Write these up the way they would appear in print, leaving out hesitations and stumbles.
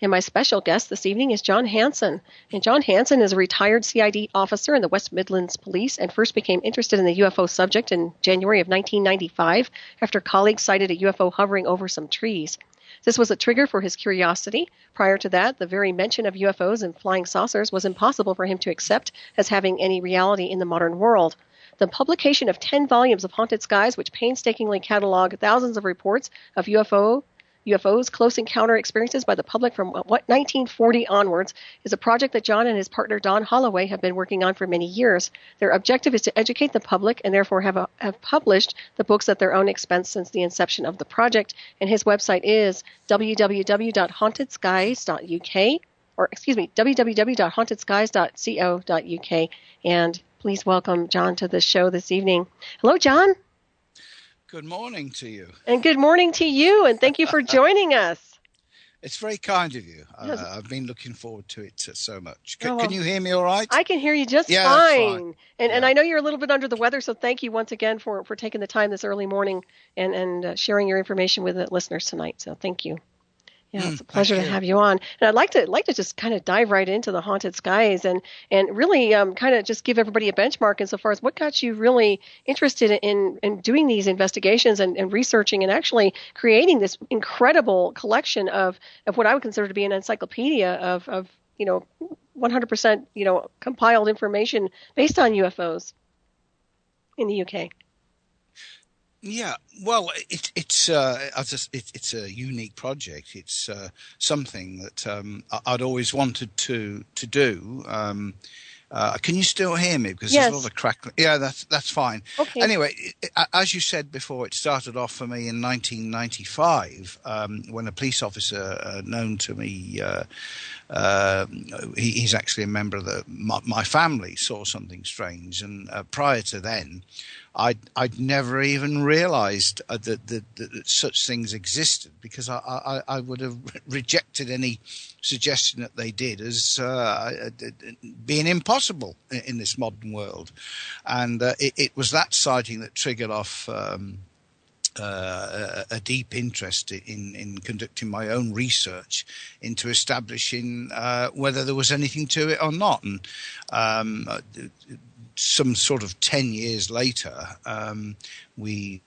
And my special guest this evening is John Hanson. And John Hanson is a retired CID officer in the West Midlands Police and first became interested in the UFO subject in January of 1995 after colleagues sighted a UFO hovering over some trees. This was a trigger for his curiosity. Prior to that, the very mention of UFOs and flying saucers was impossible for him to accept as having any reality in the modern world. The publication of 10 volumes of Haunted Skies, which painstakingly catalog thousands of reports of UFOs, close encounter experiences by the public from 1940 onwards, is a project that John and his partner Dawn Holloway have been working on for many years. Their objective is to educate the public and therefore have published the books at their own expense since the inception of the project. And his website is www.hauntedskies.uk, or www.hauntedskies.co.uk. And please welcome John to the show this evening. Hello, John. Good morning to you. And good morning to you, and thank you for joining us. It's very kind of you. Yes. I've been looking forward to it so much. Can you hear me all right? I can hear you just fine. fine. And I know you're a little bit under the weather, so thank you once again for taking the time this early morning and sharing your information with the listeners tonight. So thank you. Yeah, it's a pleasure to have you on. And I'd like to just kind of dive right into the Haunted Skies and really kind of just give everybody a benchmark insofar as what got you really interested in doing these investigations and researching and actually creating this incredible collection of what I would consider to be an encyclopedia of 100% compiled information based on UFOs in the UK. Yeah, well, it's a unique project. It's something that I'd always wanted to do. Can you still hear me? Because yes. There's a lot of crackling. Yeah, that's fine. Okay. Anyway, as you said before, it started off for me in 1995 when a police officer known to me, he's actually a member of my family, saw something strange. And prior to then, I'd never even realized that such things existed, because I would have rejected any suggestion that they did as being impossible in this modern world. And it was that sighting that triggered off a deep interest in conducting my own research into establishing whether there was anything to it or not. And some sort of 10 years later, we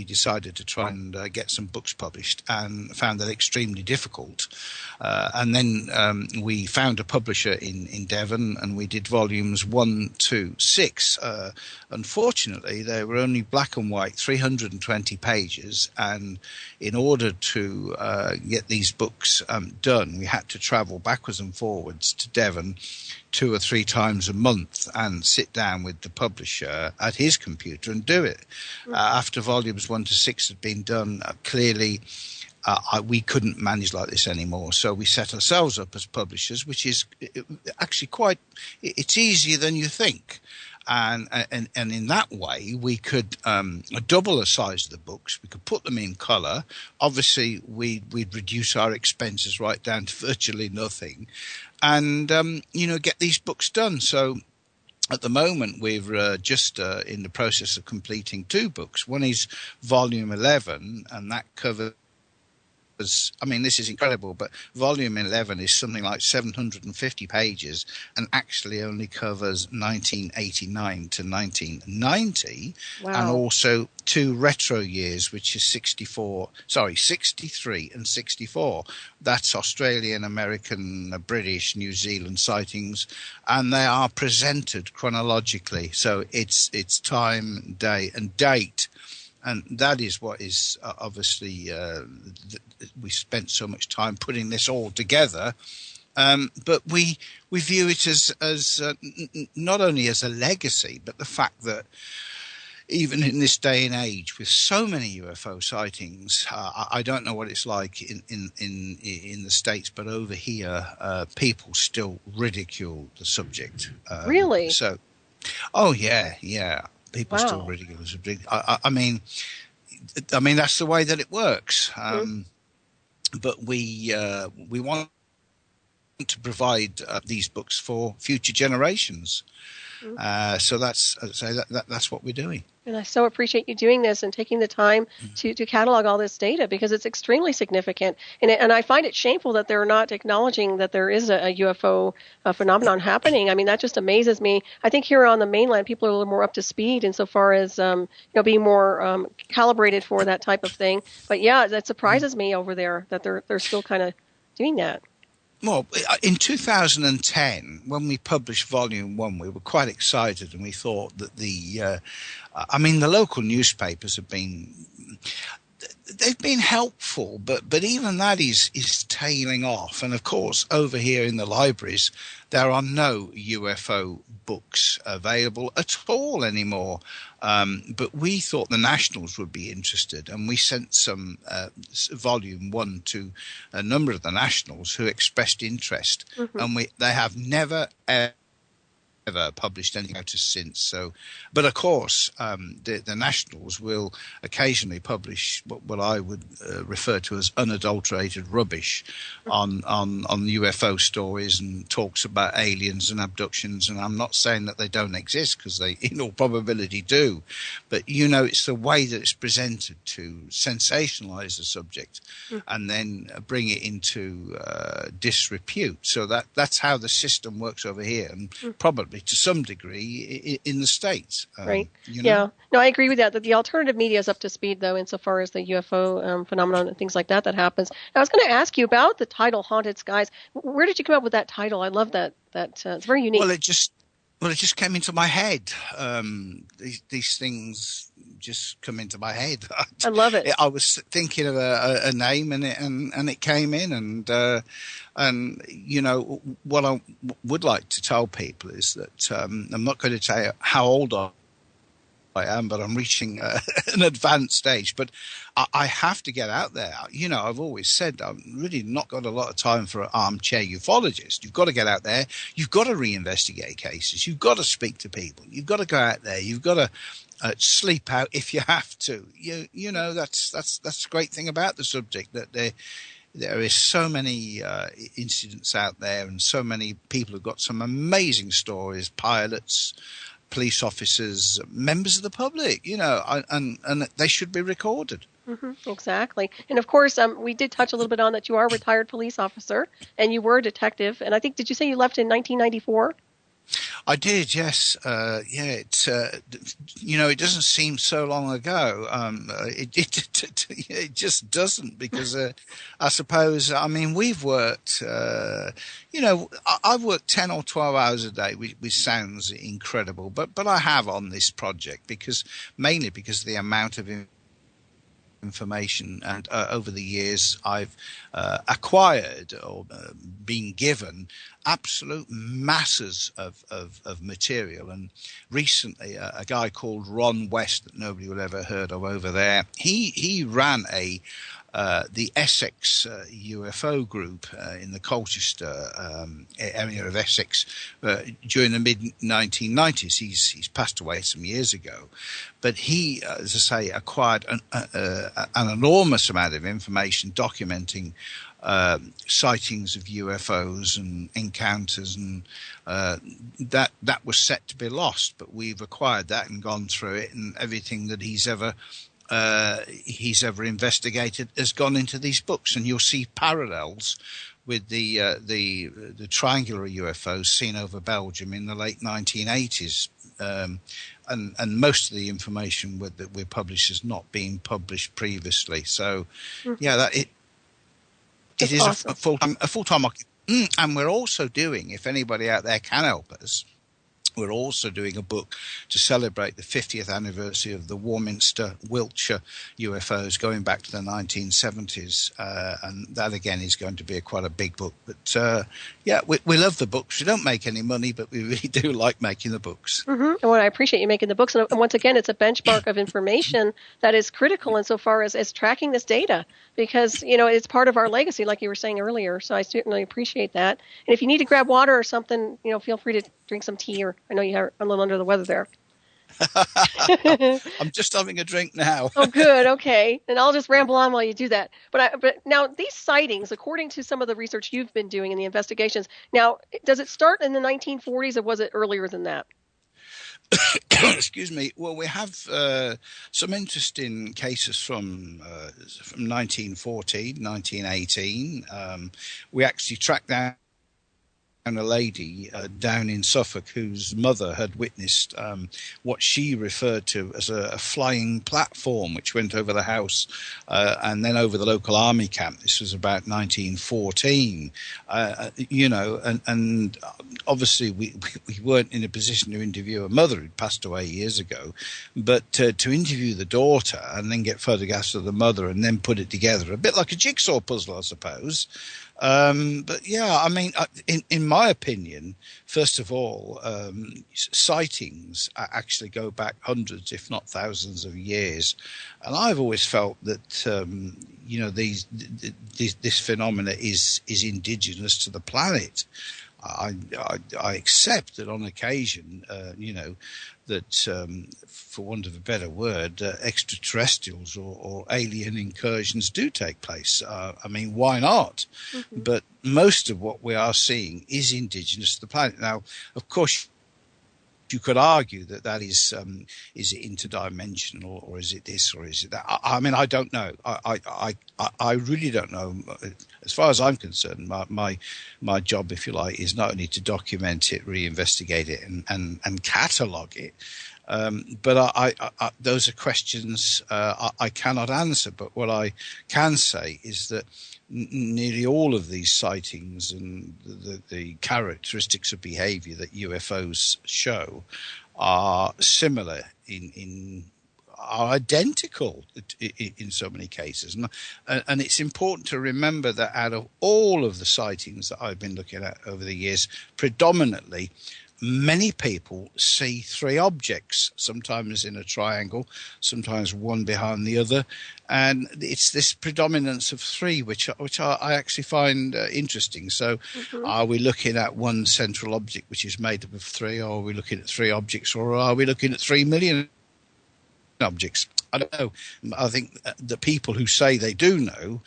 decided to try and get some books published, and found that extremely difficult. And then we found a publisher in Devon, and we did volumes 1 to 6. Unfortunately, they were only black and white, 320 pages. And in order to get these books done, we had to travel backwards and forwards to Devon 2 or 3 times a month and sit down with the publisher at his computer and do it. After volumes 1 to 6 had been done, clearly we couldn't manage like this anymore. So we set ourselves up as publishers, which is actually it's easier than you think. And in that way, we could double the size of the books. We could put them in colour. Obviously, we'd reduce our expenses right down to virtually nothing, and get these books done. So at the moment, we're just in the process of completing 2 books. One is volume 11, and that covers, this is incredible, but volume 11 is something like 750 pages and actually only covers 1989 to 1990. Wow. And also 2 retro years, which is 63 and 64. That's Australian, American, British, New Zealand sightings, and they are presented chronologically. So it's time, day, and date. And that is what is obviously we spent so much time putting this all together, but we view it as not only as a legacy, but the fact that even in this day and age, with so many UFO sightings, I don't know what it's like in the States, but over here, people still ridicule the subject. Really? So, oh yeah. People wow. still ridicule us. I mean, that's the way that it works. But we want to provide these books for future generations. So that's what we're doing. And I so appreciate you doing this and taking the time to catalog all this data, because it's extremely significant. And I find it shameful that they're not acknowledging that there is a UFO phenomenon happening. I mean, that just amazes me. I think here on the mainland, people are a little more up to speed insofar as being more calibrated for that type of thing. But yeah, that surprises me over there that they're still kind of doing that. Well, in 2010, when we published Volume 1, we were quite excited, and we thought that the local newspapers they've been helpful, but even that is tailing off. And of course, over here in the libraries, there are no UFO books available at all anymore. But we thought the Nationals would be interested, and we sent some Volume 1 to a number of the Nationals who expressed interest, and they have never ever published anything out since. So, but of course, the Nationals will occasionally publish what I would refer to as unadulterated rubbish on UFO stories and talks about aliens and abductions. And I'm not saying that they don't exist, because they, in all probability, do. But it's the way that it's presented to sensationalize the subject and then bring it into disrepute. So that's how the system works over here, and probably to some degree in the States. Right. Yeah. No, I agree with that the alternative media is up to speed, though, insofar as the UFO phenomenon and things like that happens. I was going to ask you about the title Haunted Skies. Where did you come up with that title? I love that. It's very unique. Well, it just came into my head. These things just come into my head. I love it. I was thinking of a name, and it came in, and what I would like to tell people is that I'm not going to tell you how old I am, but I'm reaching an advanced stage. But I have to get out there. I've always said I've really not got a lot of time for an armchair ufologist. You've got to get out there. You've got to reinvestigate cases. You've got to speak to people. You've got to go out there. You've got to sleep out if you have to. That's the great thing about the subject, that there is so many incidents out there, and so many people who've got some amazing stories, pilots, police officers, members of the public, and they should be recorded. Exactly. And of course, we did touch a little bit on that you are a retired police officer, and you were a detective. And I think, did you say you left in 1994? I did, yes. It doesn't seem so long ago. It just doesn't, because I suppose, we've worked, I've worked 10 or 12 hours a day, which sounds incredible, but I have on this project mainly because of the amount of information, and over the years I've acquired or been given absolute masses of material. And recently a guy called Ron West, that nobody will ever heard of over there, he ran the Essex UFO group in the Colchester area of Essex during the mid-1990s. He's passed away some years ago, but he, as I say, acquired an enormous amount of information documenting sightings of UFOs and encounters, and that was set to be lost. But we've acquired that and gone through it, and everything that he's ever investigated has gone into these books. And you'll see parallels with the triangular UFOs seen over Belgium in the late 1980s. And most of the information that we publish has not been published previously. So, it is awesome. a full-time occupation. And we're also doing, if anybody out there can help us, we're also doing a book to celebrate the 50th anniversary of the Warminster, Wiltshire UFOs going back to the 1970s. And that, again, is going to be quite a big book. But, we love the books. We don't make any money, but we really do like making the books. And I appreciate you making the books. And once again, it's a benchmark of information that is critical insofar as tracking this data, because, it's part of our legacy, like you were saying earlier. So I certainly appreciate that. And if you need to grab water or something, feel free to drink some tea, or I know you're a little under the weather there. I'm just having a drink now. Oh, good. Okay. And I'll just ramble on while you do that. But now these sightings, according to some of the research you've been doing in the investigations, now, does it start in the 1940s, or was it earlier than that? Excuse me. Well, we have some interesting cases from 1914, 1918. We actually tracked down a lady down in Suffolk whose mother had witnessed what she referred to as a flying platform which went over the house and then over the local army camp. This was about 1914, and obviously we weren't in a position to interview a mother who'd passed away years ago, but to interview the daughter and then get photographs of the mother and then put it together, a bit like a jigsaw puzzle, I suppose. But yeah, I mean, in my opinion, first of all, sightings actually go back hundreds, if not thousands of years. And I've always felt that, this phenomena is indigenous to the planet. I accept that on occasion, that for want of a better word, extraterrestrials or alien incursions do take place. I mean, why not? Mm-hmm. But most of what we are seeing is indigenous to the planet. Now, of course, you could argue that is it interdimensional, or is it this, or is it that? I mean, I don't know. I really don't know. As far as I'm concerned, my job, if you like, is not only to document it, reinvestigate it, and catalogue it. But I those are questions I cannot answer. But what I can say is that nearly all of these sightings and the characteristics of behavior that UFOs show are similar are identical in so many cases. And it's important to remember that out of all of the sightings that I've been looking at over the years, predominantly, many people see three objects, sometimes in a triangle, sometimes one behind the other. And it's this predominance of three, which I actually find interesting. So Are we looking at one central object, which is made up of three, or are we looking at three objects, or are we looking at 3 million objects? I don't know. I think the people who say they do know,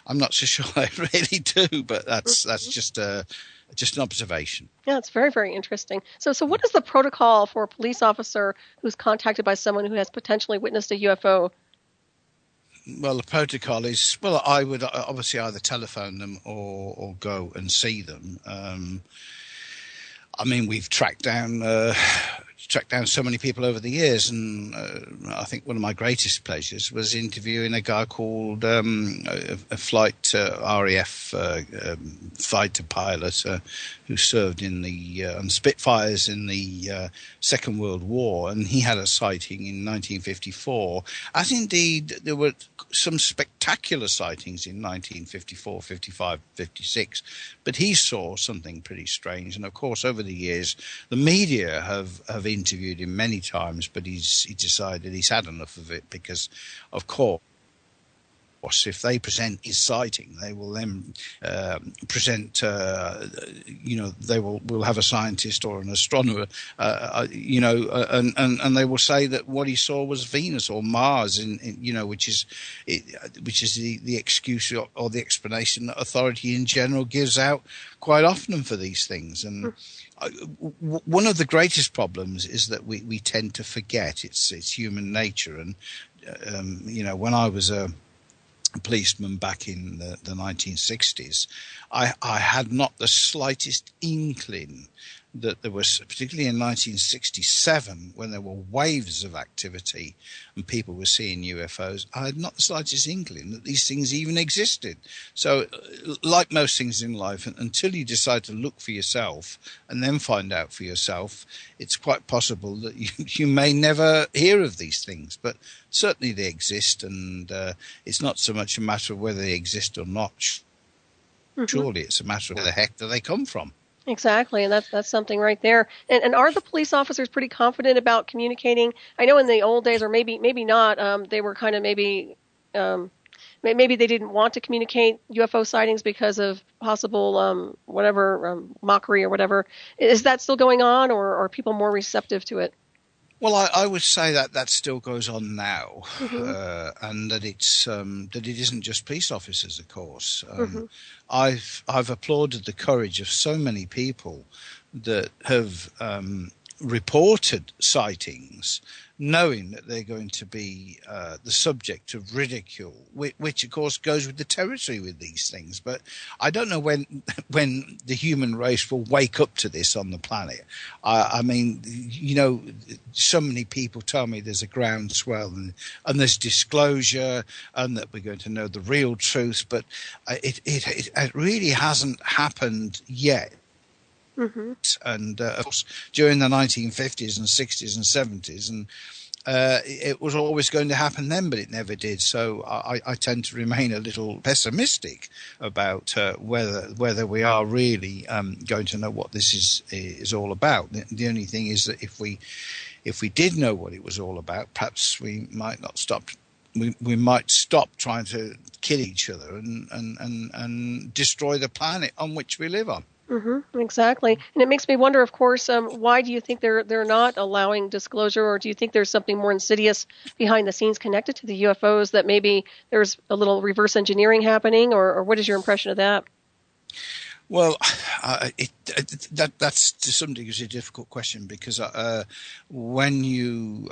I'm not so sure they really do, but that's just an observation. Yeah, it's very, very interesting. So what is the protocol for a police officer who's contacted by someone who has potentially witnessed a UFO? Well, the protocol is, I would obviously either telephone them or go and see them. I mean, we've tracked down so many people over the years, and I think one of my greatest pleasures was interviewing a guy called a flight RAF fighter pilot who served in on Spitfires in the Second World War, and he had a sighting in 1954, as indeed there were some spectacular sightings in 1954, 55, 56, but he saw something pretty strange. And of course, over the years, the media have interviewed him many times, but he decided he's had enough of it, because of course if they present his sighting, they will then present we'll have a scientist or an astronomer and they will say that what he saw was Venus or Mars, which is the excuse or the explanation that authority in general gives out quite often for these things. And one of the greatest problems is that we tend to forget. It's human nature. And when I was a policeman back in the 1960s, I had not the slightest inkling that there was, particularly in 1967, when there were waves of activity and people were seeing UFOs, I had not the slightest inkling that these things even existed. So, like most things in life, until you decide to look for yourself and then find out for yourself, it's quite possible that you may never hear of these things. But certainly they exist, and it's not so much a matter of whether they exist or not. Surely it's a matter of where the heck do they come from. Exactly, and that's something right there. And are the police officers pretty confident about communicating? I know in the old days, or maybe not, they were kind of maybe they didn't want to communicate UFO sightings because of possible mockery or whatever. Is that still going on, or are people more receptive to it? Well, I would say that still goes on now, and that that it isn't just police officers, of course. I've applauded the courage of so many people that have reported sightings, knowing that they're going to be the subject of ridicule, which of course goes with the territory with these things. But I don't know when the human race will wake up to this on the planet. I mean, so many people tell me there's a groundswell and there's disclosure and that we're going to know the real truth, but it really hasn't happened yet. Mm-hmm. And of course, during the 1950s and 60s and 70s, and it was always going to happen then, but it never did. So I tend to remain a little pessimistic about whether we are really going to know what this is all about. The only thing is that if we did know what it was all about, perhaps we might not stop. We might stop trying to kill each other and destroy the planet on which we live on. Mm-hmm, exactly. And it makes me wonder, of course, why do you think they're not allowing disclosure, or do you think there's something more insidious behind the scenes connected to the UFOs, that maybe there's a little reverse engineering happening, or what is your impression of that? Well, that's to some degree a difficult question, because when you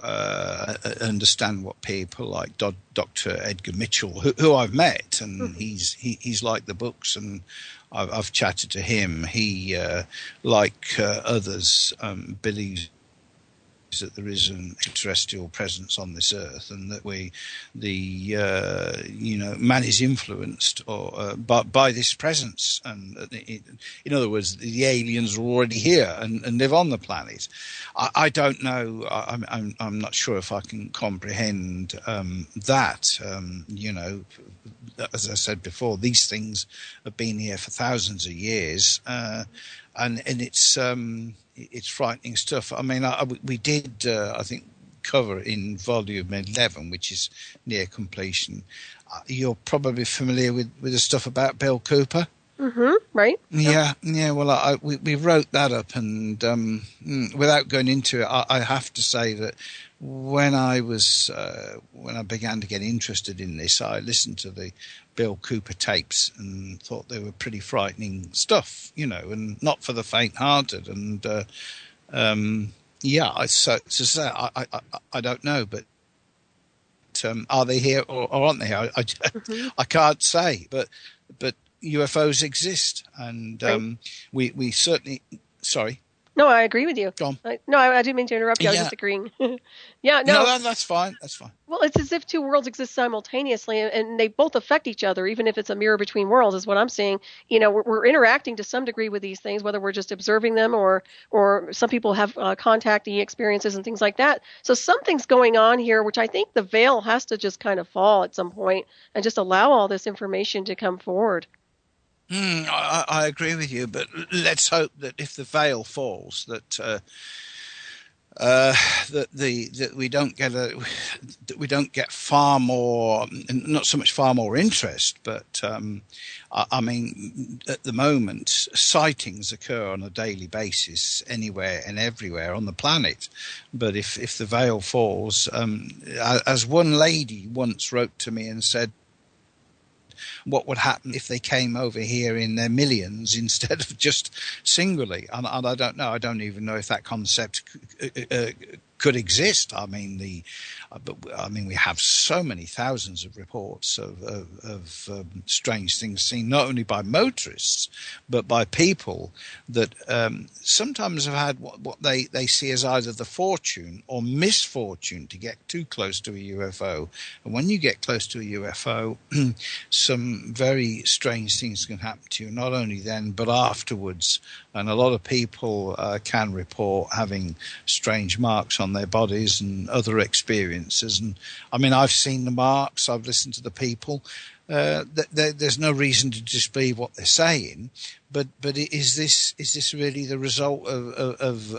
understand what people like Dr. Edgar Mitchell, who I've met, and mm-hmm. he's like the books, and I've chatted to him. He, like others, believes that there is an extraterrestrial presence on this earth, and that man is influenced by this presence, and in other words, the aliens are already here and live on the planet. I don't know. I'm not sure if I can comprehend that. As I said before, these things have been here for thousands of years, and it's frightening stuff. I mean, we did, I think, cover in volume 11, which is near completion. You're probably familiar with the stuff about Bill Cooper. Mm-hmm, right. Yeah. Well, we wrote that up, and without going into it, I have to say that when I began to get interested in this, I listened to the Bill Cooper tapes and thought they were pretty frightening stuff, and not for the faint-hearted. And I don't know, but are they here or aren't they here? Mm-hmm. I can't say, but UFOs exist, and right. we certainly. Sorry. No, I agree with you. Go on. I didn't mean to interrupt you. I was just agreeing. Yeah, no. That's fine. That's fine. Well, it's as if two worlds exist simultaneously, and they both affect each other, even if it's a mirror between worlds, is what I'm seeing. We're interacting to some degree with these things, whether we're just observing them or some people have contactee experiences and things like that. So something's going on here, which I think the veil has to just kind of fall at some point and just allow all this information to come forward. I agree with you, but let's hope that if the veil falls, that we don't get far more, not so much far more interest, but I mean, at the moment, sightings occur on a daily basis anywhere and everywhere on the planet. But if the veil falls, as one lady once wrote to me and said, what would happen if they came over here in their millions instead of just singly? And I don't know. I don't even know if that concept could exist. I mean, we have so many thousands of reports of strange things seen, not only by motorists but by people that sometimes have had what they see as either the fortune or misfortune to get too close to a UFO. And when you get close to a UFO, some very strange things can happen to you, not only then but afterwards. And a lot of people can report having strange marks on their bodies and other experiences. And I mean, I've seen the marks, I've listened to the people. There's no reason to disbelieve what they're saying, but is this really the result of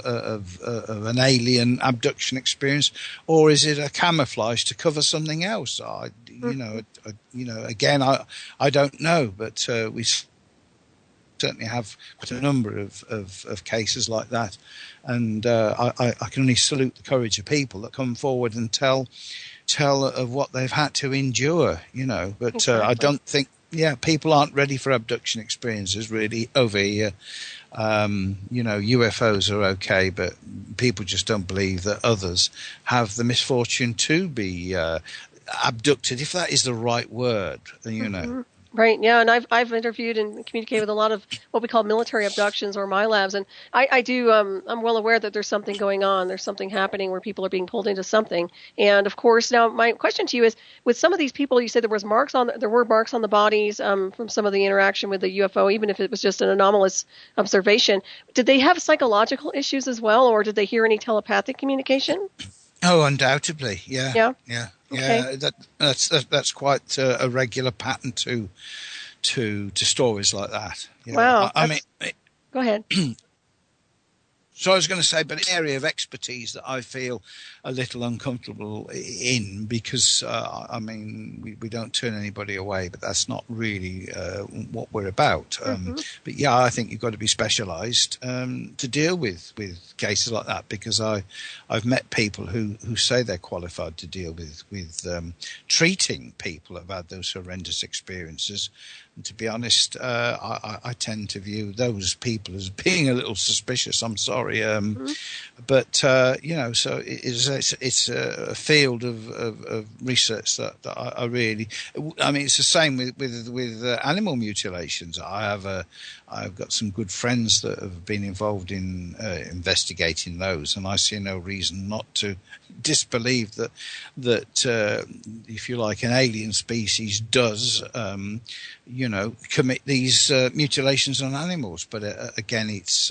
an alien abduction experience, or is it a camouflage to cover something else? Again, I don't know, but we certainly have quite a number of cases like that, and I can only salute the courage of people that come forward and tell of what they've had to endure, but exactly. Yeah, people aren't ready for abduction experiences really over here. UFOs are okay, but people just don't believe that others have the misfortune to be abducted, if that is the right word, Right. Yeah. And I've interviewed and communicated with a lot of what we call military abductions or MILABs. And I do, I'm well aware that there's something going on. There's something happening where people are being pulled into something. And of course, now my question to you is, with some of these people, you said there were marks on the bodies from some of the interaction with the UFO, even if it was just an anomalous observation. Did they have psychological issues as well, or did they hear any telepathic communication? Oh, undoubtedly. Yeah. Yeah. Yeah. Okay. Yeah, that's quite a regular pattern to stories like that. Wow. I mean, go ahead. So I was going to say, but an area of expertise that I feel a little uncomfortable in, because we don't turn anybody away, but that's not really what we're about. But yeah, I think you've got to be specialised to deal with cases like that, because I've met people who say they're qualified to deal with treating people who've had those horrendous experiences. And to be honest, I tend to view those people as being a little suspicious. I'm sorry, but so it's a field of research that I really. I mean, it's the same with animal mutilations. I've got some good friends that have been involved in investigating those, and I see no reason not to disbelieve that if you like, an alien species does commit these mutilations on animals. But again, it's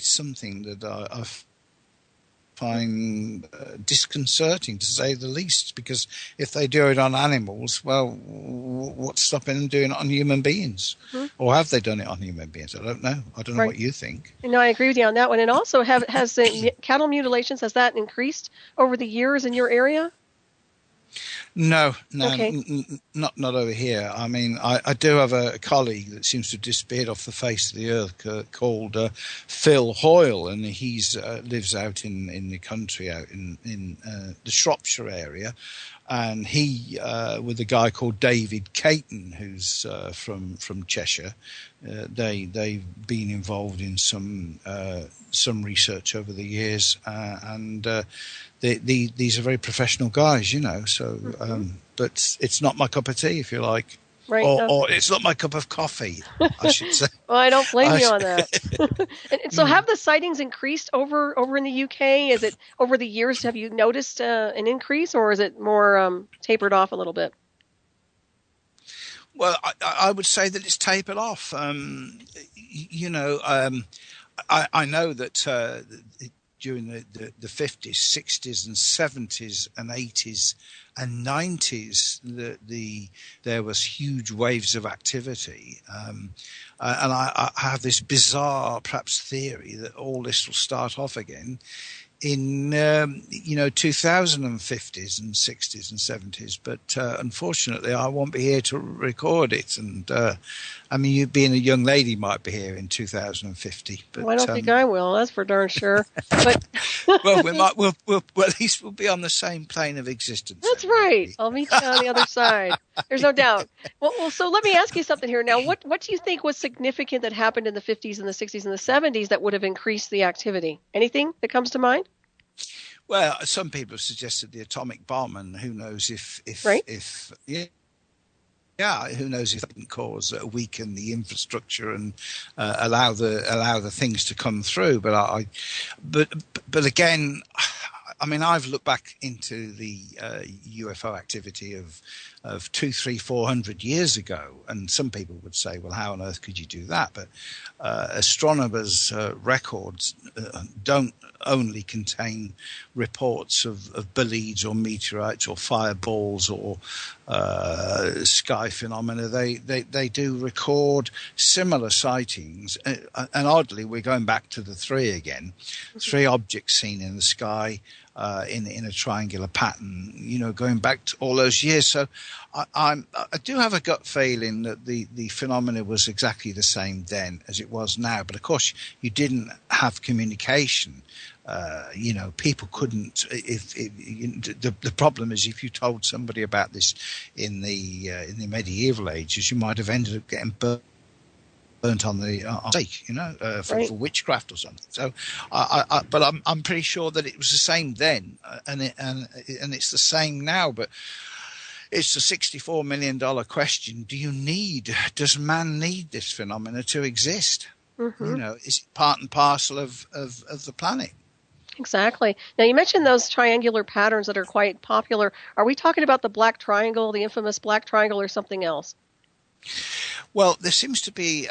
something that I find disconcerting, to say the least, because if they do it on animals, well, what's stopping them doing it on human beings? Or have they done it on human beings? I don't know. I don't know what you think. No, I agree with you on that one. And also, has cattle mutilations, has that increased over the years in your area? No, okay. Not over here. I mean, I do have a colleague that seems to have disappeared off the face of the earth called Phil Hoyle, and he lives out in the country, out in the Shropshire area. And he, with a guy called David Caton, who's from Cheshire, they've been involved in some research over the years, and these are very professional guys, So, but it's not my cup of tea, if you like. Right. Or it's not my cup of coffee, I should say. Well, I don't blame you on that. And so have the sightings increased over in the UK? Is it over the years, have you noticed an increase, or is it more tapered off a little bit? Well, I would say that it's tapered off. I know that during the 50s, 60s and 70s and 80s and 90s, there was huge waves of activity. And I have this bizarre, perhaps, theory that all this will start off again in 2050s and 60s and 70s, but unfortunately I won't be here to record it. And you being a young lady might be here in 2050. But I don't think I will. That's for darn sure. But well, we'll at least we'll be on the same plane of existence. That's right. I'll meet you on the other side. There's no doubt. Well, so let me ask you something here. Now, what do you think was significant that happened in the 50s and the 60s and the 70s that would have increased the activity? Anything that comes to mind? Well, some people have suggested the atomic bomb, and who knows if who knows if that can cause weaken the infrastructure and allow the things to come through. But again, I mean, I've looked back into the UFO activity of 200, 300, 400 years ago, and some people would say, well, how on earth could you do that? But astronomers' records don't only contain reports of boleeds or meteorites or fireballs or sky phenomena. They do record similar sightings, and oddly, we're going back to the three again. 3 objects seen in the sky in a triangular pattern, going back to all those years. So I do have a gut feeling that the phenomena was exactly the same then as it was now. But of course, you didn't have communication. People couldn't. The problem is, if you told somebody about this in the medieval ages, you might have ended up getting burnt on the stake, for witchcraft or something. So, but I'm pretty sure that it was the same then, and it's the same now. But it's the $64 million question: does man need this phenomena to exist? Mm-hmm. Is it part and parcel of the planet? Exactly. Now, you mentioned those triangular patterns that are quite popular. Are we talking about the black triangle, the infamous black triangle, or something else? Well, there seems to be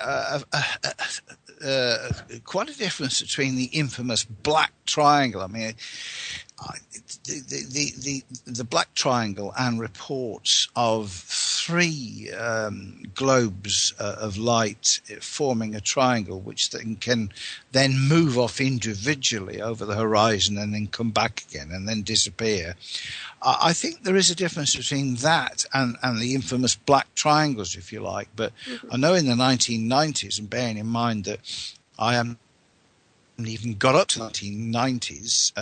quite a difference between the infamous black triangle. I mean, the black triangle and reports of three globes of light forming a triangle, which can then move off individually over the horizon and then come back again and then disappear. I think there is a difference between that and the infamous black triangles, if you like. But I know in the 1990s, and bearing in mind that I haven't even got up to the 1990s,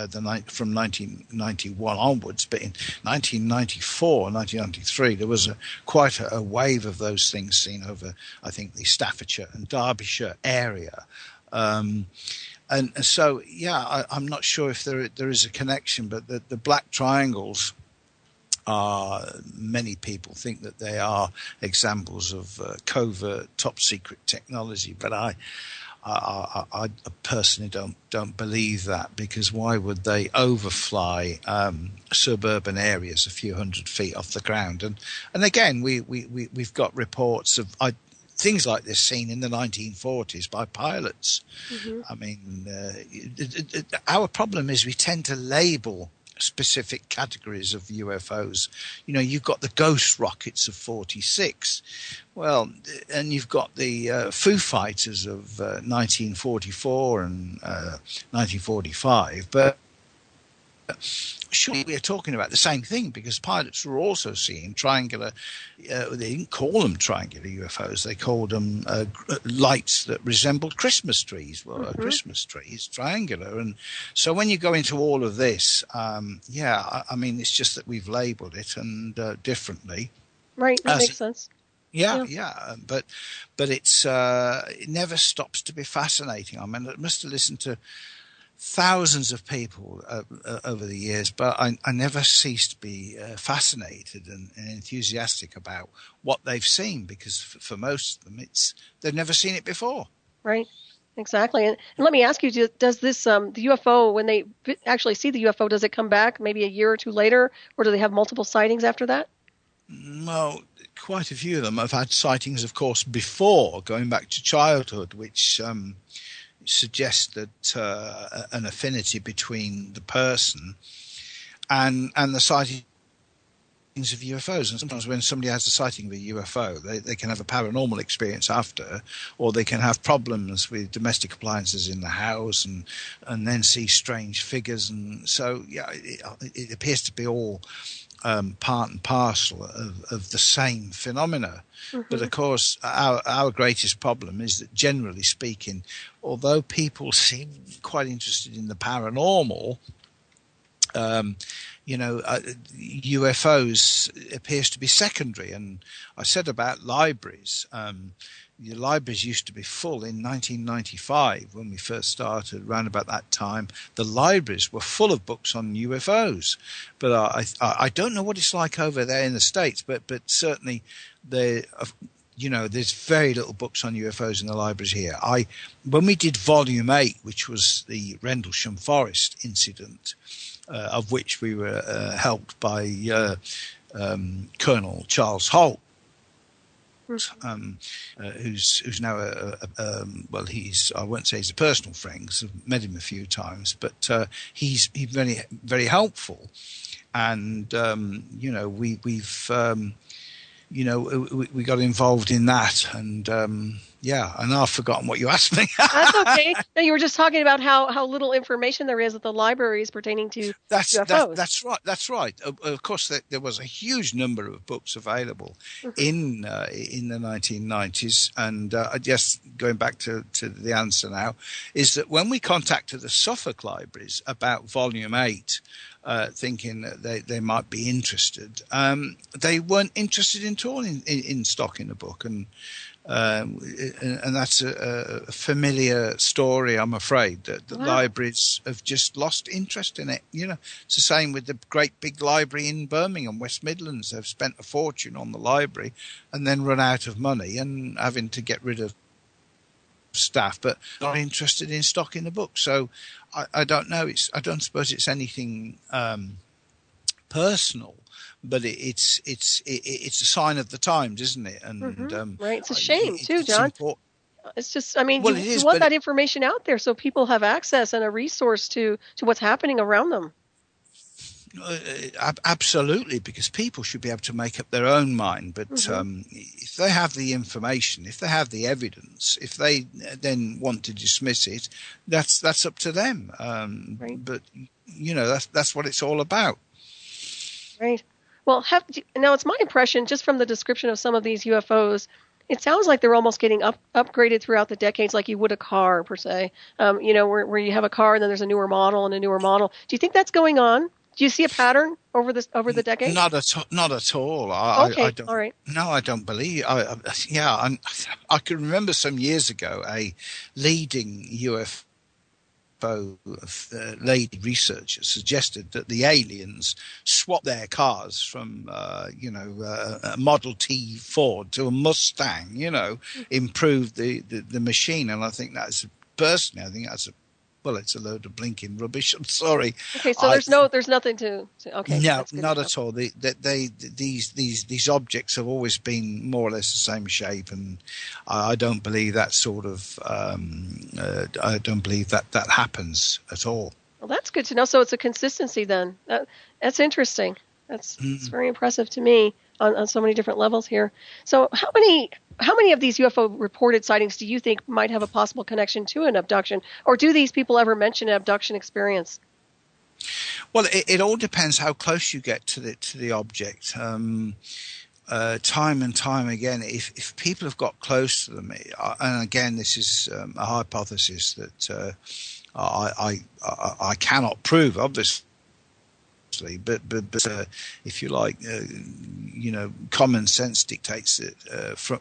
from 1991 onwards, but in 1994, 1993, there was quite a wave of those things seen over, I think, the Staffordshire and Derbyshire area. And so, I'm not sure if there is a connection, but the black triangles many people think that they are examples of covert, top secret technology, but I personally don't believe that, because why would they overfly suburban areas a few hundred feet off the ground? And again, we've got reports of things like this seen in the 1940s by pilots. Mm-hmm. I mean, our problem is we tend to label specific categories of UFOs. You've got the ghost rockets of 46. Well, and you've got the Foo Fighters of 1944 and 1945. But surely we are talking about the same thing, because pilots were also seeing triangular, they didn't call them triangular UFOs, they called them lights that resembled Christmas trees. Well, a Christmas tree is triangular. And so when you go into all of this, I mean, it's just that we've labeled it and differently. Right, that makes sense. Yeah. But it's it never stops to be fascinating. I mean, I must have listened to thousands of people over the years, but I never cease to be fascinated and enthusiastic about what they've seen, because for most of them, they've never seen it before. Right, exactly. And let me ask you: does this the UFO, when they actually see the UFO, does it come back maybe a year or two later, or do they have multiple sightings after that? Well, quite a few of them have had sightings, of course, before, going back to childhood, which suggest that an affinity between the person and the sightings of UFOs. And sometimes when somebody has a sighting of a UFO, they can have a paranormal experience after, or they can have problems with domestic appliances in the house and then see strange figures. And so, it appears to be all part and parcel of the same phenomena. Mm-hmm. But of course, our greatest problem is that, generally speaking, although people seem quite interested in the paranormal, UFOs appears to be secondary. And I said about libraries, the libraries used to be full in 1995 when we first started. Around about that time, the libraries were full of books on UFOs. But I don't know what it's like over there in the States, but certainly there's very little books on UFOs in the libraries here. When we did Volume 8, which was the Rendlesham Forest incident, of which we were helped by Colonel Charles Holt, who's now I won't say he's a personal friend, because I've met him a few times, but he's very, very helpful. And we got involved in that, and Yeah, and I've forgotten what you asked me. That's okay. No, you were just talking about how little information there is at the libraries pertaining to UFOs. That's right. That's right. Of course, there was a huge number of books available Mm-hmm. in the 1990s, and just going back to the answer now, is that when we contacted the Suffolk libraries about Volume 8, thinking that they might be interested, they weren't interested at all in stocking the book, and that's a familiar story, I'm afraid, that the libraries have just lost interest in it. It's the same with the great big library in Birmingham, West Midlands. They've spent a fortune on the library and then run out of money and having to get rid of staff, but not interested in stocking the book. So I don't know. I don't suppose it's anything personal, but it's a sign of the times, isn't it? And right, it's a shame too, John. It's just, I mean, well, you want that information out there so people have access and a resource to what's happening around them. Absolutely, because people should be able to make up their own mind. But if they have the information, if they have the evidence, if they then want to dismiss it, that's up to them. Right. But that's what it's all about. Right. Well, now it's my impression, just from the description of some of these UFOs, it sounds like they're almost getting upgraded throughout the decades, like you would a car, per se. Where you have a car and then there's a newer model and a newer model. Do you think that's going on? Do you see a pattern over the decades? Not at all. Okay, I don't, all right. No, I don't believe. I can remember some years ago a leading UFO lady researcher suggested that the aliens swapped their cars from a Model T Ford to a Mustang, improved the machine. And I think that's it's a load of blinking rubbish. I'm sorry. Okay, so there's nothing to okay. No, not at all. These objects have always been more or less the same shape, and I don't believe that sort of. I don't believe that happens at all. Well, that's good to know. So it's a consistency then. That's interesting. It's very impressive to me on so many different levels here. So how many of these UFO reported sightings do you think might have a possible connection to an abduction, or do these people ever mention an abduction experience? Well, it all depends how close you get to the object. Time and time again, if people have got close to them, and again, this is a hypothesis that I cannot prove, obviously. But if you like, common sense dictates that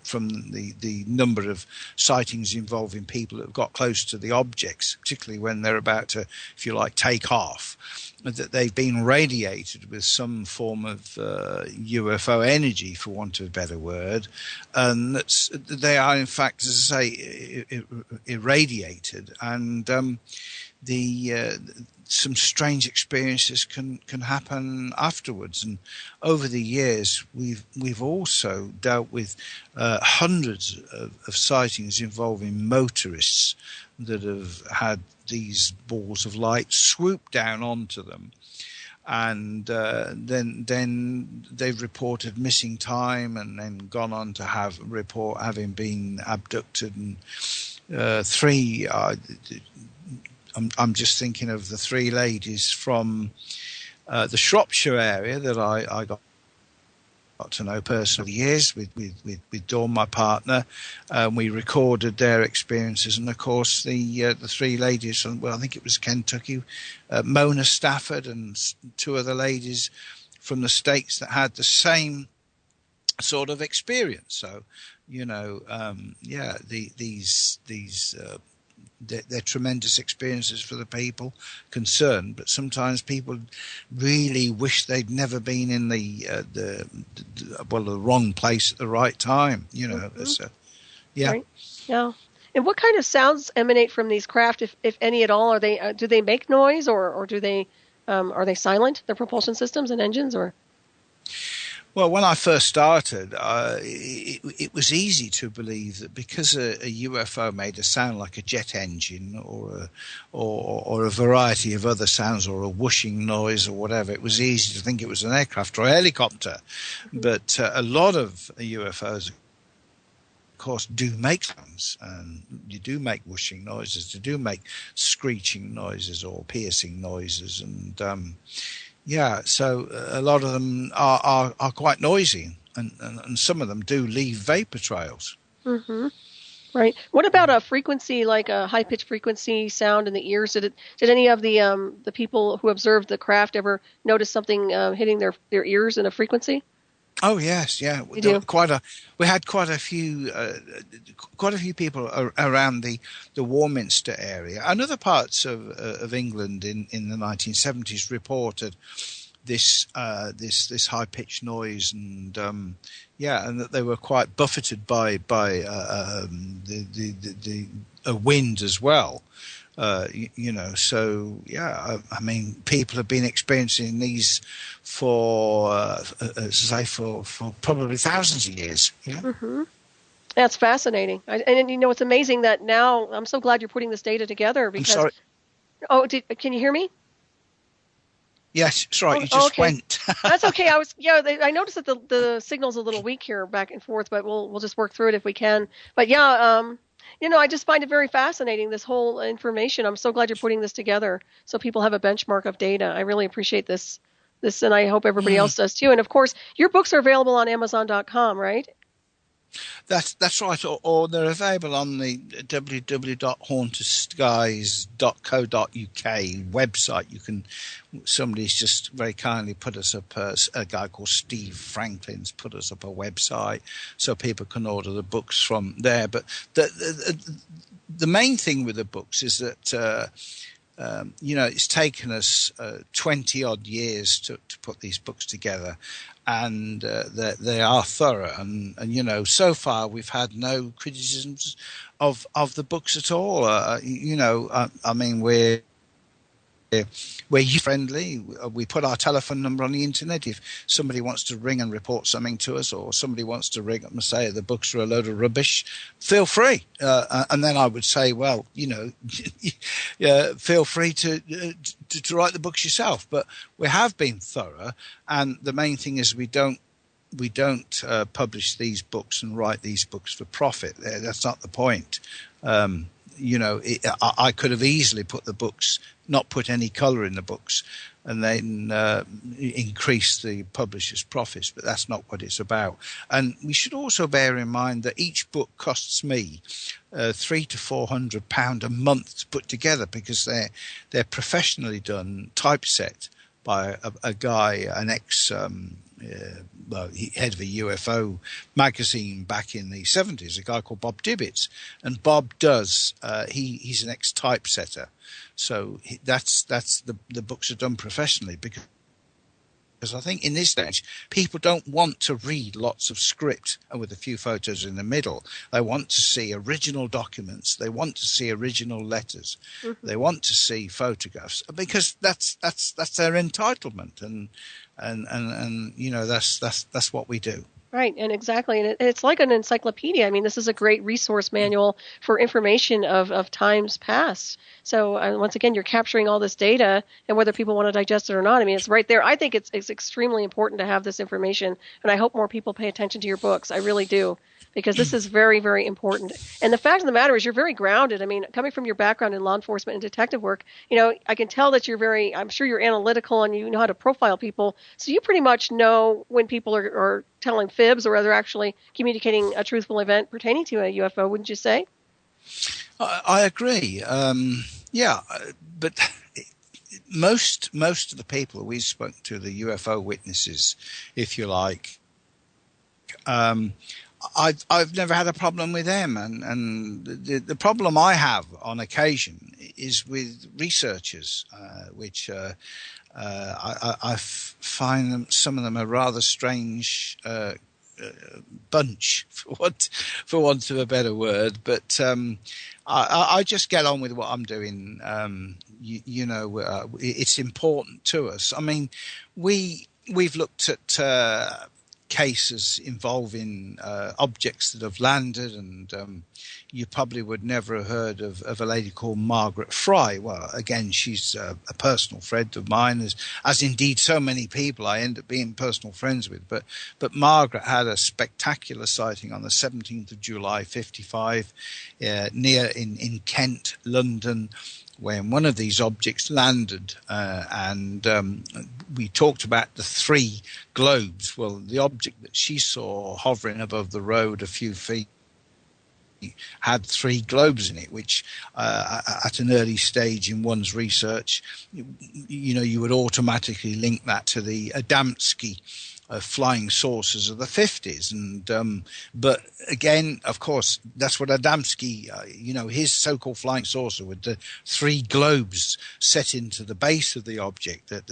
from the number of sightings involving people that have got close to the objects, particularly when they're about to, if you like, take off, that they've been radiated with some form of UFO energy, for want of a better word, and they are in fact, as I say, irradiated, and some strange experiences can happen afterwards. And over the years, we've also dealt with hundreds of sightings involving motorists that have had these balls of light swoop down onto them, and then they've reported missing time, and then gone on to report having been abducted. And three. I'm just thinking of the three ladies from the Shropshire area that I got to know personally years with Dawn, my partner. We recorded their experiences, and of course the three ladies from, I think it was Kentucky, Mona Stafford, and two other ladies from the States that had the same sort of experience. So, they're tremendous experiences for the people concerned, but sometimes people really wish they'd never been in the wrong place at the right time. Right. Yeah. And what kind of sounds emanate from these craft, if any at all? Are they do they make noise, or do they are they silent? Their propulsion systems and engines, or? Well, when I first started, it was easy to believe that because a UFO made a sound like a jet engine or a variety of other sounds, or a whooshing noise or whatever, it was easy to think it was an aircraft or a helicopter. Mm-hmm. But a lot of UFOs course, do make sounds, and you do make whooshing noises, you do make screeching noises or piercing noises, and so a lot of them are quite noisy, and some of them do leave vapor trails. Mm-hmm. Right. What about a frequency, like a high-pitched frequency sound in the ears? Did any of the people who observed the craft ever notice something hitting their ears in a frequency? Oh yes, yeah. We had quite a few people around the Warminster area and other parts of England in the 1970s reported this high pitched noise, and and that they were quite buffeted by the wind as well. So I mean, people have been experiencing these for probably thousands of years. Yeah. Mm-hmm. That's fascinating. And it's amazing that now. I'm so glad you're putting this data together. Because, I'm sorry. Oh, can you hear me? Yes, sorry, you just went. That's okay. I noticed that the signal's a little weak here, back and forth, but we'll just work through it if we can. But I just find it very fascinating, this whole information. I'm so glad you're putting this together so people have a benchmark of data. I really appreciate this, and I hope everybody else does too. And of course, your books are available on Amazon.com, right? That's right, or they're available on the www.hauntedskies.co.uk website. Somebody's just very kindly put us up, a guy called Steve Franklin's put us up a website so people can order the books from there. But the main thing with the books is that it's taken us 20 odd years to put these books together, and they are thorough, and so far we've had no criticisms of the books at all. I mean, we're user-friendly. We put our telephone number on the internet. If somebody wants to ring and report something to us, or somebody wants to ring up and say the books are a load of rubbish, feel free. And then I would say, well, feel free to write the books yourself. But we have been thorough, and the main thing is we don't publish these books and write these books for profit. That's not the point. I could have easily not put any colour in the books, and then increase the publisher's profits, but that's not what it's about. And we should also bear in mind that each book costs me £300 to £400 a month to put together, because they're professionally done, typeset by a guy, an ex head of a UFO magazine back in the 70s, a guy called Bob Dibbits. And Bob does, he's an ex-typesetter. So that's the books are done professionally, because I think in this stage, people don't want to read lots of script with a few photos in the middle. They want to see original documents. They want to see original letters. Mm-hmm. They want to see photographs, because that's their entitlement, and that's what we do. Right, and exactly, and it's like an encyclopedia. I mean, this is a great resource manual for information of times past. So once again, you're capturing all this data, and whether people want to digest it or not, I mean, it's right there. I think it's extremely important to have this information, and I hope more people pay attention to your books. I really do, because this is very, very important. And the fact of the matter is, you're very grounded. I mean, coming from your background in law enforcement and detective work, I can tell that I'm sure you're analytical and you know how to profile people. So you pretty much know when people are telling fibs, or they're actually communicating a truthful event pertaining to a UFO, wouldn't you say? I agree. But most of the people we spoke to, the UFO witnesses, if you like, I've never had a problem with them, and the problem I have on occasion is with researchers, which I find some of them a rather strange bunch, for want of a better word. But I just get on with what I'm doing. It's important to us. I mean, we've looked at cases involving objects that have landed, and you probably would never have heard of a lady called Margaret Fry. Well, again, she's a personal friend of mine, as indeed so many people I end up being personal friends with. But Margaret had a spectacular sighting on the 17th of July, 55, near in Kent, London, when one of these objects landed, and we talked about the 3 globes. Well, the object that she saw hovering above the road a few feet had 3 globes in it, which at an early stage in one's research, you would automatically link that to the Adamski flying saucers of the 50s. And but again, of course, that's what Adamski, his so-called flying saucer with the 3 globes set into the base of the object at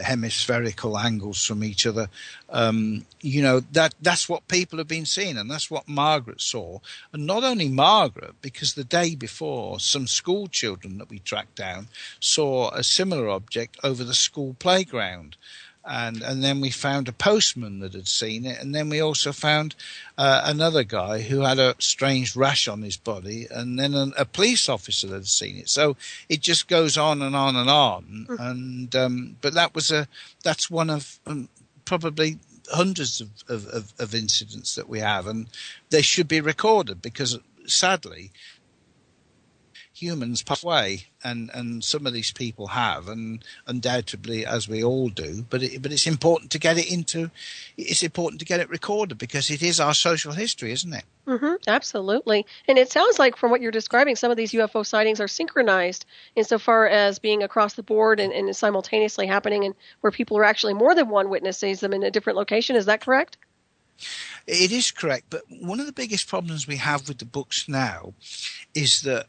hemispherical angles from each other. That's what people have been seeing, and that's what Margaret saw. And not only Margaret, because the day before, some school children that we tracked down saw a similar object over the school playground. And then we found a postman that had seen it, and then we also found another guy who had a strange rash on his body, and then a police officer that had seen it. So it just goes on and on and on. And but that's one of probably hundreds of incidents that we have, and they should be recorded because sadly humans pass away, and some of these people have, and undoubtedly, as we all do. But it's important to get it it's important to get it recorded because it is our social history, isn't it? Mm-hmm, absolutely. And it sounds like from what you're describing, some of these UFO sightings are synchronized insofar as being across the board and simultaneously happening, and where people are actually more than one witness sees them in a different location. Is that correct? It is correct, but one of the biggest problems we have with the books now is that,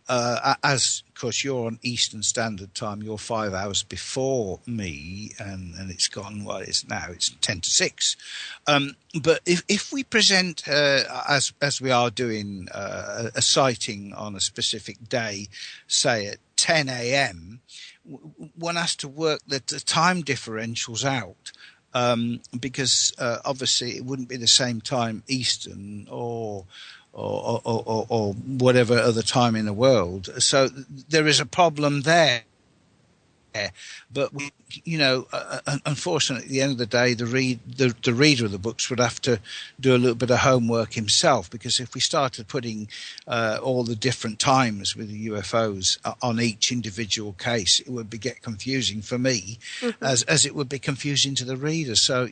as of course you're on Eastern Standard Time, you're 5 hours before me, and it's gone. Well, it's 10 to 6. But if we present as we are doing a sighting on a specific day, say at 10 a.m., one has to work the time differentials out. Because obviously it wouldn't be the same time Eastern or whatever other time in the world. So there is a problem there. But unfortunately, at the end of the day, the reader of the books would have to do a little bit of homework himself, because if we started putting all the different times with the UFOs on each individual case, it would get confusing for me, as it would be confusing to the reader. So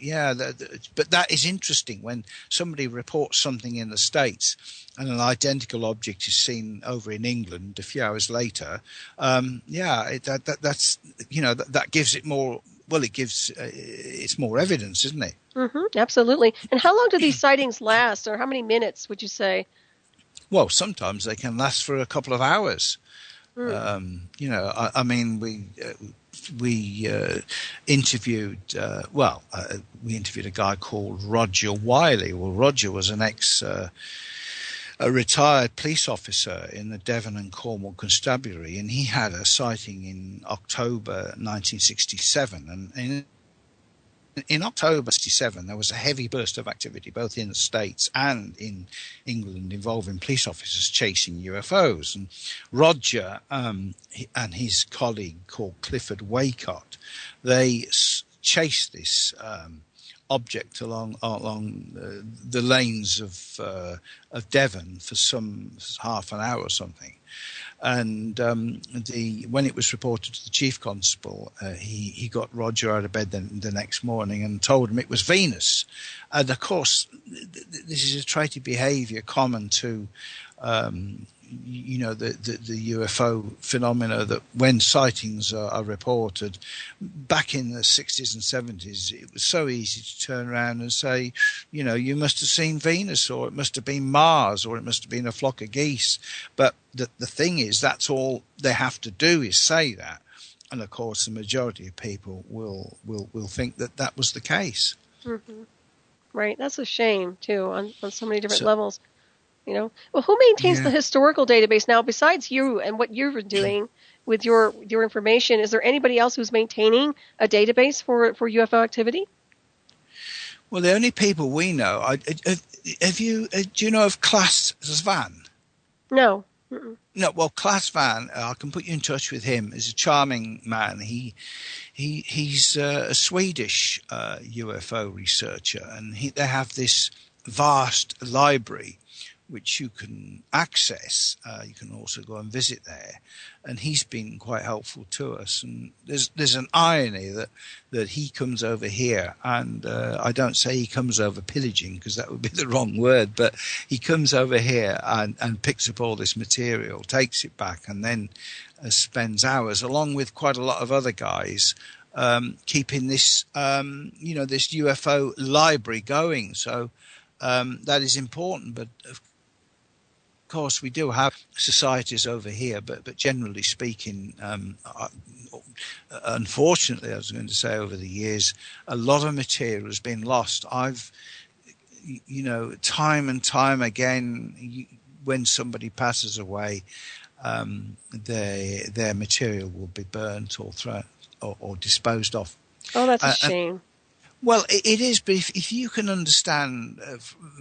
but that is interesting when somebody reports something in the States and an identical object is seen over in England a few hours later. That gives it more. Well, it gives it's more evidence, isn't it? Mm-hmm, absolutely. And how long do these sightings last, or how many minutes would you say? Well, sometimes they can last for a couple of hours. We interviewed. We interviewed a guy called Roger Wiley. Well, Roger was an a retired police officer in the Devon and Cornwall Constabulary, and he had a sighting in October 1967. And in October 67, there was a heavy burst of activity both in the States and in England involving police officers chasing UFOs. And Roger and his colleague called Clifford Waycott, they chased this object along the lanes of Devon for some half an hour or something. And when it was reported to the chief constable, he got Roger out of bed the next morning and told him it was Venus. And of course, this is a trait of behaviour common to the UFO phenomena, that when sightings are reported back in the 60s and 70s, it was so easy to turn around and say, you must have seen Venus, or it must have been Mars, or it must have been a flock of geese. But the thing is, that's all they have to do is say that. And of course, the majority of people will think that was the case. Mm-hmm. Right. That's a shame, too, on so many different levels. Well, who maintains the historical database now besides you and what you've been doing with your information? Is there anybody else who's maintaining a database for UFO activity? Well, the only people we know, have you, do you know of Klaas Van? No. Mm-mm. No, well, Klaas Van, I can put you in touch with him. He's a charming man. He's a Swedish UFO researcher, and they have this vast library which you can access. You can also go and visit there, and he's been quite helpful to us. And there's an irony that he comes over here, and I don't say he comes over pillaging because that would be the wrong word, but he comes over here and picks up all this material, takes it back, and then spends hours, along with quite a lot of other guys, keeping this this UFO library going. So that is important, but of course, we do have societies over here, but generally speaking, unfortunately, I was going to say, over the years, a lot of material has been lost. I've, time and time again, when somebody passes away, their material will be burnt or thrown or disposed of. Oh, that's a shame. Well, it is, but if you can understand,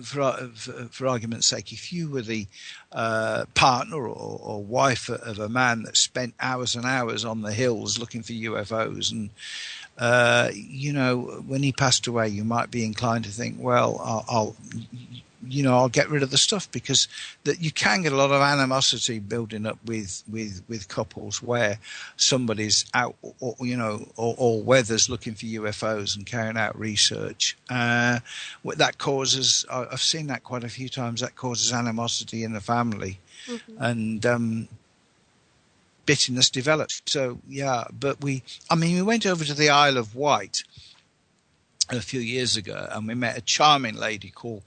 for argument's sake, if you were the partner or wife of a man that spent hours and hours on the hills looking for UFOs, and when he passed away, you might be inclined to think, well, I'll get rid of the stuff, because that you can get a lot of animosity building up with couples where somebody's out or weather's looking for UFOs and carrying out research. That causes, I've seen that quite a few times, that causes animosity in the family, and bitterness develops. So yeah, but we went over to the Isle of Wight a few years ago, and we met a charming lady called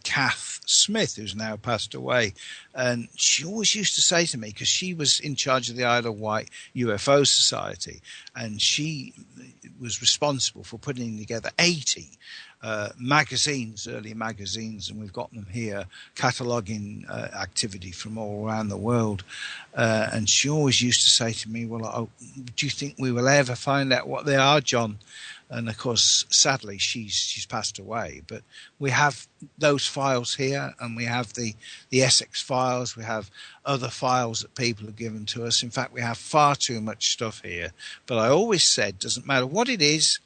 Kath Smith, who's now passed away, and she always used to say to me, because she was in charge of the Isle of Wight UFO Society, and she was responsible for putting together 80 magazines, early magazines, and we've got them here, cataloguing activity from all around the world. And she always used to say to me, well, do you think we will ever find out what they are, John? And of course, sadly, she's passed away. But we have those files here, and we have the Essex files. We have other files that people have given to us. In fact, we have far too much stuff here. But I always said, doesn't matter what it is,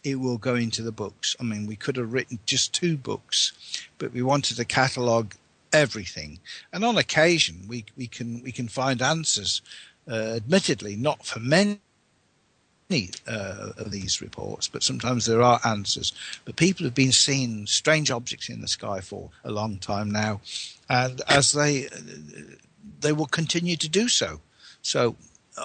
it will go into the books. I mean, we could have written just 2 books, but we wanted to catalogue everything. And on occasion, we can find answers. Admittedly, not for many of these reports, but sometimes there are answers. But people have been seeing strange objects in the sky for a long time now, and as they will continue to do so. So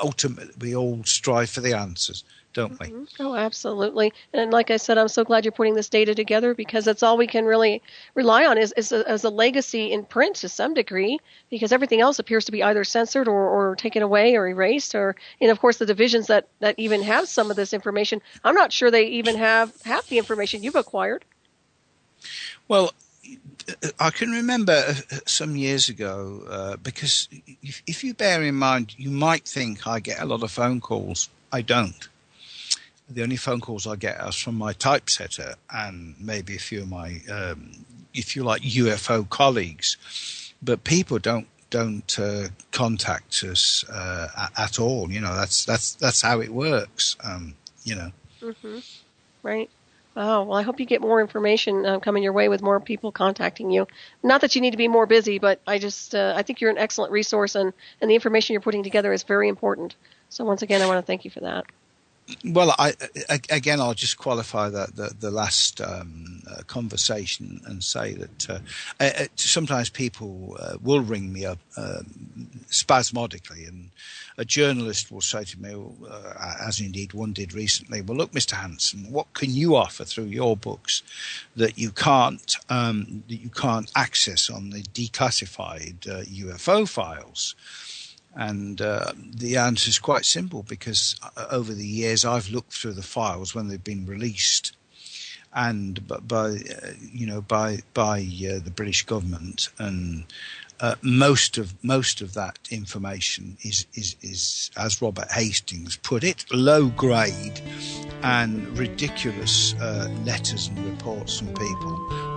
ultimately, we all strive for the answers, don't we? Oh, absolutely. And like I said, I'm so glad you're putting this data together, because that's all we can really rely on is as a legacy in print to some degree, because everything else appears to be either censored or taken away or erased, and of course the divisions that even have some of this information, I'm not sure they even have half the information you've acquired. Well, I can remember some years ago, because if you bear in mind, you might think I get a lot of phone calls. I don't. The only phone calls I get are from my typesetter and maybe a few of my, if you like, UFO colleagues. But people don't contact us at all. That's how it works. Right. Oh, well, I hope you get more information coming your way with more people contacting you. Not that you need to be more busy, but I think you're an excellent resource, and the information you're putting together is very important. So once again, I want to thank you for that. Well, I'll just qualify the last conversation and say that sometimes people will ring me up spasmodically, and a journalist will say to me, as indeed one did recently, well, look, Mr. Hanson, what can you offer through your books that you can't access on the declassified UFO files? And the answer is quite simple, because over the years I've looked through the files when they've been released, and by the British government, and most of that information is, as Robert Hastings put it, low grade and ridiculous letters and reports from people